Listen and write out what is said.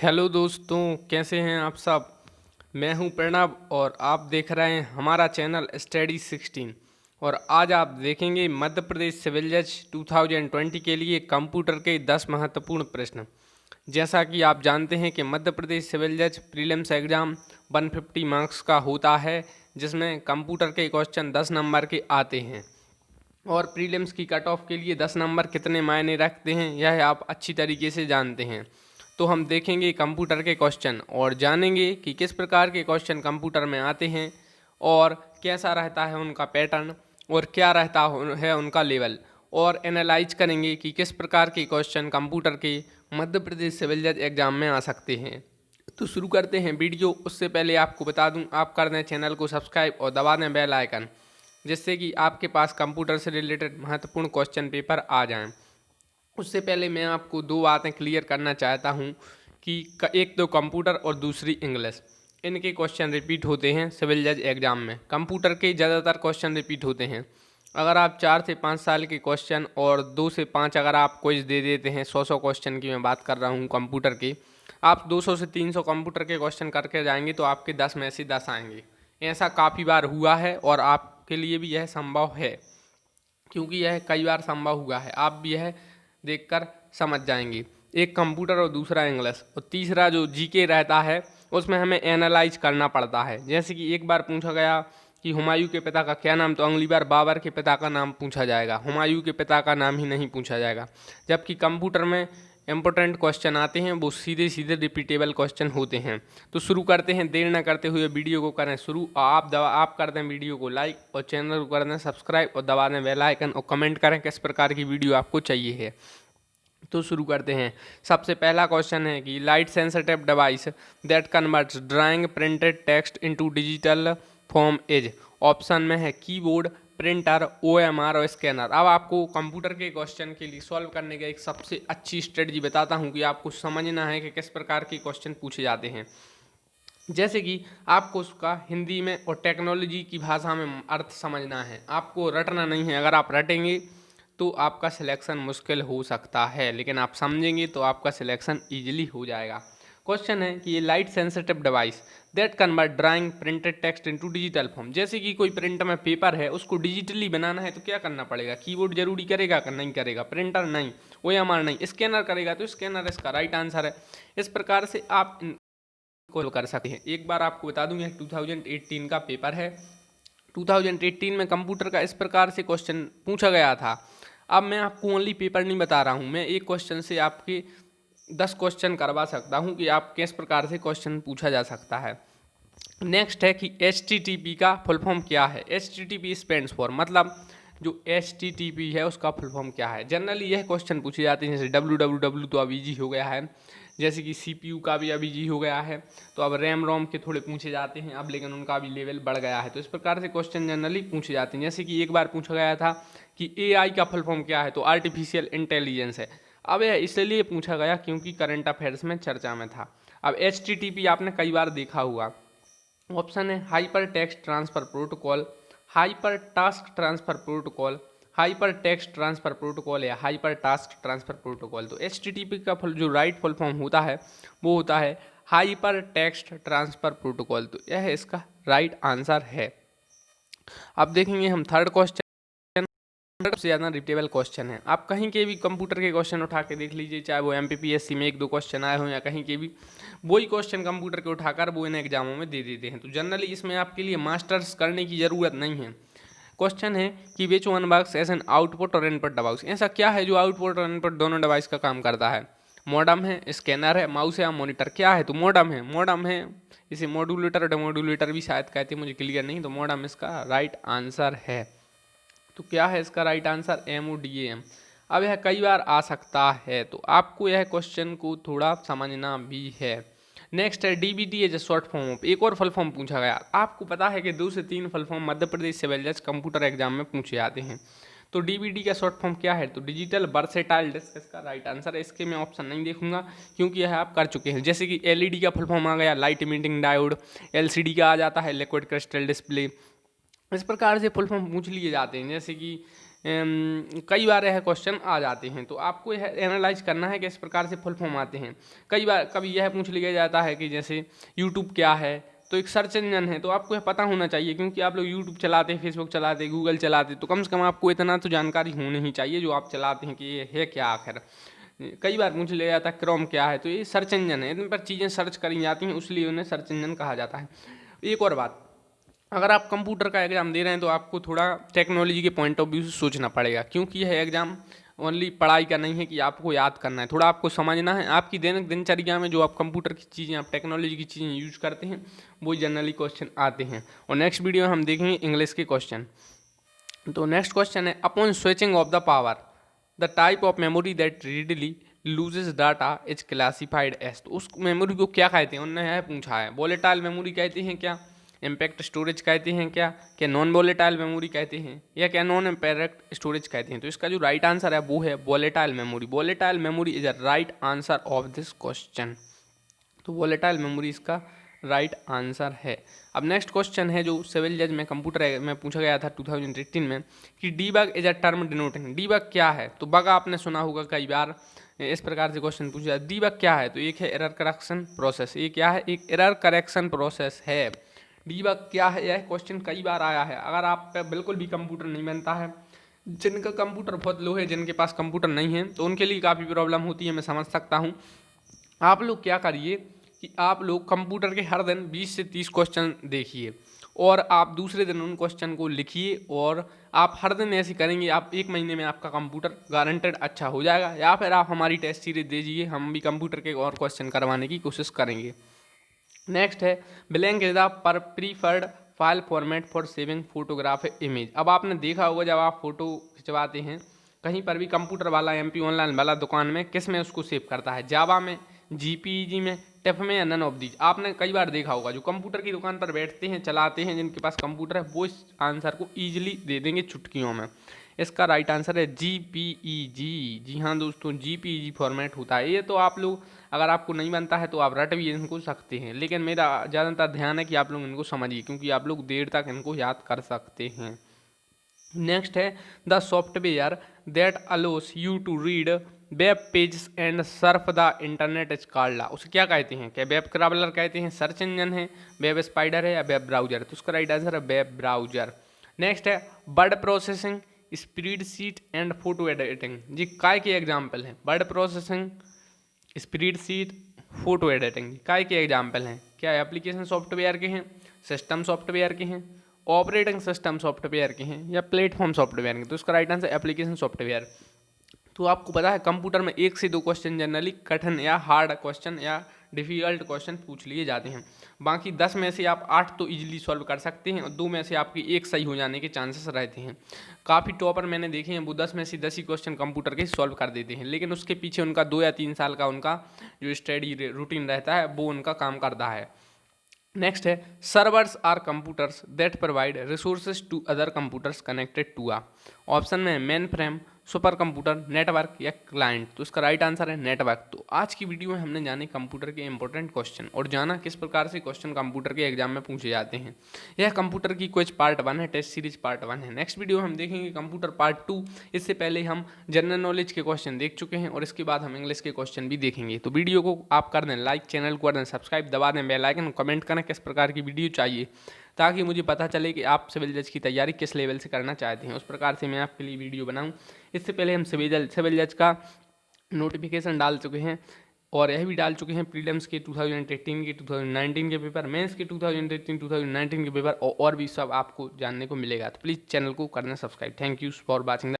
Hello दोस्तों, कैसे हैं आप सब। मैं हूं प्रणव और आप देख रहे हैं हमारा चैनल स्टडी 16। और आज आप देखेंगे मध्य प्रदेश सिविल जज 2020 के लिए कंप्यूटर के 10 महत्वपूर्ण प्रश्न। जैसा कि आप जानते हैं कि मध्य प्रदेश सिविल जज प्रीलिम्स एग्ज़ाम 150 मार्क्स का होता है, जिसमें कंप्यूटर के क्वेश्चन 10 नंबर के आते हैं। और प्रीलिम्स की कट ऑफ के लिए 10 नंबर कितने मायने रखते हैं यह आप अच्छी तरीके से जानते हैं। तो हम देखेंगे कंप्यूटर के क्वेश्चन और जानेंगे कि किस प्रकार के क्वेश्चन कंप्यूटर में आते हैं और कैसा रहता है उनका पैटर्न और क्या रहता है उनका लेवल। और एनालाइज करेंगे कि किस प्रकार के क्वेश्चन कंप्यूटर के मध्य प्रदेश सिविल जज एग्जाम में आ सकते हैं। तो शुरू करते हैं वीडियो। उससे पहले आपको बता दूं, आप कर दें चैनल को सब्सक्राइब और दबा दें बेल आइकन, जिससे कि आपके पास कंप्यूटर से रिलेटेड महत्वपूर्ण क्वेश्चन पेपर आ जाएं। उससे पहले मैं आपको दो बातें क्लियर करना चाहता हूं कि एक तो कंप्यूटर और दूसरी इंग्लिश, इनके क्वेश्चन रिपीट होते हैं सिविल जज एग्ज़ाम में। कंप्यूटर के ज़्यादातर क्वेश्चन रिपीट होते हैं। अगर आप 4 से 5 साल के क्वेश्चन और 2 से 5 अगर आप क्विज दे देते हैं, 100 क्वेश्चन की मैं बात कर रहा हूँ कंप्यूटर के, आप 200 से 300 कंप्यूटर के क्वेश्चन करके जाएंगे तो आपके 10 में से 10 आएंगे। ऐसा काफ़ी बार हुआ है और आपके लिए भी यह संभव है, क्योंकि यह कई बार संभव हुआ है। आप भी यह देखकर समझ जाएंगे। एक कंप्यूटर और दूसरा इंग्लिश, और तीसरा जो जीके रहता है उसमें हमें एनालाइज करना पड़ता है। जैसे कि एक बार पूछा गया कि हुमायूं के पिता का क्या नाम, तो अगली बार बाबर के पिता का नाम पूछा जाएगा, हुमायूं के पिता का नाम ही नहीं पूछा जाएगा। जबकि कंप्यूटर में इम्पोर्टेंट क्वेश्चन आते हैं, वो सीधे सीधे रिपीटेबल क्वेश्चन होते हैं। तो शुरू करते हैं, देर न करते हुए वीडियो को करें शुरू। आप कर दें वीडियो को लाइक और चैनल को कर दें सब्सक्राइब और दबा दें बेल आइकन और कमेंट करें किस प्रकार की वीडियो आपको चाहिए है। तो शुरू करते हैं। सबसे पहला क्वेश्चन है कि light sensitive device that converts drawing printed text into digital form is. Option में है कीबोर्ड, प्रिंटर, ओएमआर और स्कैनर। अब आपको कंप्यूटर के क्वेश्चन के लिए सॉल्व करने का एक सबसे अच्छी स्ट्रेटजी बताता हूं कि आपको समझना है कि किस प्रकार के क्वेश्चन पूछे जाते हैं। जैसे कि आपको उसका हिंदी में और टेक्नोलॉजी की भाषा में अर्थ समझना है, आपको रटना नहीं है। अगर आप रटेंगे तो आपका सिलेक्शन मुश्किल हो सकता है, लेकिन आप समझेंगे तो आपका सिलेक्शन ईजिली हो जाएगा। क्वेश्चन है कि ये light sensitive device that convert drawing printed text into digital form. जैसे कि कोई प्रिंट में पेपर है, उसको डिजिटली बनाना है तो क्या करना पड़ेगा, कीबोर्ड जरूरी करेगा कि नहीं करेगा, प्रिंटर नहीं, ओएमआर नहीं, स्कैनर करेगा, तो स्कैनर इसका राइट आंसर है। इस प्रकार से आप को कर सकते हैं। एक बार आपको बता दूं, यह 2018 का पेपर है। 2018 में कंप्यूटर का इस प्रकार से क्वेश्चन पूछा गया था। अब मैं आपको ओनली पेपर नहीं बता रहा हूं, मैं एक क्वेश्चन से आपके 10 क्वेश्चन करवा सकता हूं कि आप किस प्रकार से क्वेश्चन पूछा जा सकता है। नेक्स्ट है कि HTTP का फुल फॉर्म क्या है। HTTP स्टैंड्स फॉर, मतलब जो HTTP है उसका फुल फॉर्म क्या है। जनरली यह क्वेश्चन पूछे जाते हैं, जैसे www तो अब ईजी हो गया है, जैसे कि CPU का भी अब ईजी हो गया है, तो अब रैम रोम के थोड़े पूछे जाते हैं अब, लेकिन उनका भी लेवल बढ़ गया है। तो इस प्रकार से क्वेश्चन जनरली पूछे जाते हैं। जैसे कि एक बार पूछा गया था कि AI का फुल फॉर्म क्या है, तो आर्टिफिशियल इंटेलिजेंस है। अब यह इसलिए पूछा गया क्योंकि करंट अफेयर्स में चर्चा में था। अब HTTP आपने कई बार देखा हुआ। ऑप्शन है hyper text transfer protocol, hyper task transfer protocol, hyper text transfer protocol या हाइपर टास्क ट्रांसफर प्रोटोकॉल। तो HTTP का जो राइट फुल फॉर्म होता है वो होता है हाइपर टेक्स्ट ट्रांसफर प्रोटोकॉल। तो यह इसका राइट आंसर है। अब देखेंगे हम थर्ड क्वेश्चन। सबसे ज़्यादा रिपीटेबल क्वेश्चन है। आप कहीं के भी कंप्यूटर के क्वेश्चन उठा के देख लीजिए, चाहे वो MPPSC में 1-2 क्वेश्चन आए हों या कहीं के भी, वही क्वेश्चन कंप्यूटर के उठाकर वो इन एग्जामों में दे देते हैं। तो जनरली इसमें आपके लिए मास्टर्स करने की ज़रूरत नहीं है। क्वेश्चन है कि which one works as an output और इनपुट डिवाइस। ऐसा क्या है जो आउटपुट और इनपुट दोनों डिवाइस का काम करता है। मॉडम है, स्कैनर है, माउस है या मॉनिटर, क्या है। तो मॉडम है। मॉडम है, इसे मॉड्यूलेटर डेमोड्यूलेटर भी शायद कहते हैं, मुझे क्लियर नहीं। तो मॉडम इसका राइट आंसर है। तो क्या है इसका राइट आंसर, MODAM। अब यह कई बार आ सकता है, तो आपको यह क्वेश्चन को थोड़ा समझना भी है। नेक्स्ट है DBT as a short form of. एक और फुल फॉर्म पूछा गया। आपको पता है कि 2 से 3 full form Madhya Pradesh civil जज कंप्यूटर एग्जाम में पूछे जाते हैं। तो DBT का शॉर्ट फॉर्म क्या है, तो डिजिटल वर्सेटाइल डिस्क इसका राइट आंसर है। इसके मैं ऑप्शन नहीं देखूंगा क्योंकि यह आप कर चुके हैं। जैसे कि LED का फुल फॉर्म आ गया लाइट इमिटिंग डायोड, LCD का आ जाता है लिक्विड क्रिस्टल डिस्प्ले। इस प्रकार से फुल फॉर्म पूछ लिए जाते हैं। जैसे कि कई बार यह क्वेश्चन आ जाते हैं, तो आपको यह एनालाइज करना है कि इस प्रकार से फुल फॉर्म आते हैं। कई बार कभी यह पूछ लिया जाता है कि जैसे यूट्यूब क्या है, तो एक सर्च इंजन है, तो आपको यह पता होना चाहिए, क्योंकि आप लोग यूट्यूब चलाते, फेसबुक चलाते, गूगल चलाते, तो कम से कम आपको इतना तो जानकारी होनी ही चाहिए जो आप चलाते हैं कि ये है क्या आखिर। कई बार पूछ लिया जाता है क्रोम क्या है, तो ये सर्च इंजन है, इन पर चीज़ें सर्च करी जाती हैं, इसलिए उन्हें सर्च इंजन कहा जाता है। एक और बात, अगर आप कंप्यूटर का एग्ज़ाम दे रहे हैं तो आपको थोड़ा टेक्नोलॉजी के पॉइंट ऑफ व्यू से सोचना पड़ेगा, क्योंकि यह एग्ज़ाम ओनली पढ़ाई का नहीं है कि आपको याद करना है, थोड़ा आपको समझना है। आपकी दैनिक दिनचर्या में जो आप कंप्यूटर की चीज़ें, आप टेक्नोलॉजी की चीज़ें यूज करते हैं, वो जनरली क्वेश्चन आते हैं। और नेक्स्ट वीडियो में हम देखेंगे इंग्लिश के क्वेश्चन। तो नेक्स्ट क्वेश्चन है, upon switching off the power the type of memory that readily loses data is classified as. तो उस मेमोरी को क्या कहते हैं, उन्होंने यह पूछा है। वोलेटाइल मेमोरी कहते हैं क्या, इम्पैक्ट स्टोरेज कहते हैं क्या नॉन वोलेटाइल मेमोरी कहते हैं, या क्या नॉन इम्पैक्ट स्टोरेज कहते हैं। तो इसका जो राइट आंसर है वो है volatile memory. Volatile memory is a right answer of this question. तो वोलेटाइल मेमोरी इसका राइट आंसर है। अब नेक्स्ट क्वेश्चन है जो सिविल जज में कंप्यूटर में पूछा गया था 2018 में, कि debug is a term denoting. Debug क्या है, तो बग आपने सुना होगा कई बार, इस प्रकार से क्वेश्चन पूछा जाए। डीबग क्या है, तो एक है एरर करेक्शन प्रोसेस। ये क्या है, एक एरर करेक्शन प्रोसेस है। डीबग क्या है, यह क्वेश्चन कई बार आया है। अगर आप पे बिल्कुल भी कंप्यूटर नहीं बनता है, जिनका कंप्यूटर बहुत लो है, जिनके पास कंप्यूटर नहीं है, तो उनके लिए काफ़ी प्रॉब्लम होती है, मैं समझ सकता हूँ। आप लोग क्या करिए कि आप लोग कंप्यूटर के हर दिन 20 से 30 क्वेश्चन देखिए, और आप दूसरे दिन उन क्वेश्चन को लिखिए, और आप हर दिन ऐसे करेंगे, आप 1 महीने में आपका कंप्यूटर गारंटेड अच्छा हो जाएगा। या फिर आप हमारी टेस्ट सीरीज दीजिए, हम भी कंप्यूटर के और क्वेश्चन करवाने की कोशिश करेंगे। नेक्स्ट है, ब्लैंक इज द पर preferred file format for saving photograph image. अब आपने देखा होगा जब आप फोटो खिंचवाते हैं कहीं पर भी, कंप्यूटर वाला MP ऑनलाइन वाला दुकान में किस में उसको सेव करता है, जावा में, JPEG में, टिफ में, या नन ऑफ दीज। आपने कई बार देखा होगा जो कंप्यूटर की दुकान पर बैठते हैं, चलाते हैं, जिनके पास कंप्यूटर है, वो इस आंसर को ईजिली दे देंगे चुटकियों में। इसका राइट आंसर है JPEG। जी हाँ दोस्तों, JPEG फॉर्मेट होता है ये। तो आप लोग, अगर आपको नहीं बनता है तो आप रट भी इनको सकते हैं, लेकिन मेरा ज़्यादातर ध्यान है कि आप लोग इनको समझिए, क्योंकि आप लोग देर तक इनको याद कर सकते हैं। नेक्स्ट है, the software that allows you to read web page and surf the internet is called. उसे क्या कहते हैं, क्या वेब क्रॉलर कहते हैं, सर्च इंजन है, वेब स्पाइडर है, या वेब ब्राउजर। तो उसका राइट आंसर है वेब ब्राउजर। नेक्स्ट है, word processing, spreadsheet and photo editing. जी काय के एग्जाम्पल हैं, word processing, spreadsheet, photo editing, काय के एग्जाम्पल हैं। क्या एप्लीकेशन सॉफ्टवेयर के हैं, सिस्टम सॉफ्टवेयर के हैं, ऑपरेटिंग सिस्टम सॉफ्टवेयर के हैं, या प्लेटफॉर्म सॉफ्टवेयर के। तो इसका राइट आंसर एप्लीकेशन सॉफ्टवेयर। तो आपको पता है कंप्यूटर में 1 से 2 क्वेश्चन जनरली कठिन या हार्ड क्वेश्चन या डिफ़िकल्ट क्वेश्चन पूछ लिए जाते हैं। बाकी 10 में से आप 8 तो इजीली सॉल्व कर सकते हैं, और 2 में से आपकी 1 सही हो जाने के चांसेस रहते हैं। काफ़ी टॉपर मैंने देखे हैं, वो 10 में से 10 ही क्वेश्चन कंप्यूटर के सॉल्व कर देते हैं, लेकिन उसके पीछे उनका 2 या 3 साल का उनका जो स्टडी रूटीन रहता है, वो उनका काम करता है। नेक्स्ट है, servers are computers that provide resources to other computers connected to a. Option में mainframe, supercomputer, network, या क्लाइंट। तो इसका राइट आंसर है नेटवर्क। तो आज की वीडियो में हमने जाने कंप्यूटर के इंपॉर्टेंट क्वेश्चन, और जाना किस प्रकार से क्वेश्चन कंप्यूटर के एग्जाम में पूछे जाते हैं। यह कंप्यूटर की क्विज पार्ट 1 है, टेस्ट सीरीज पार्ट 1 है। नेक्स्ट वीडियो हम देखेंगे कंप्यूटर पार्ट 2। इससे पहले हम जनरल नॉलेज के क्वेश्चन देख चुके हैं, और इसके बाद हम इंग्लिश के क्वेश्चन भी देखेंगे। तो वीडियो को आप कर दें लाइक, चैनल को कर दें सब्सक्राइब, दबा दें बेल आइकन, कमेंट करें किस प्रकार की वीडियो चाहिए, ताकि मुझे पता चले कि आप सिविल जज की तैयारी किस लेवल से करना चाहते हैं, उस प्रकार से मैं आपके लिए वीडियो बनाऊं। इससे पहले हम सिविल जज का नोटिफिकेशन डाल चुके हैं, और यह भी डाल चुके हैं प्रीलिम्स के 2018 के, 2019 के पेपर, मेंस के 2018 2019 के पेपर, और भी सब आपको जानने को मिलेगा। तो प्लीज़ चैनल को करना subscribe. Thank you for watching.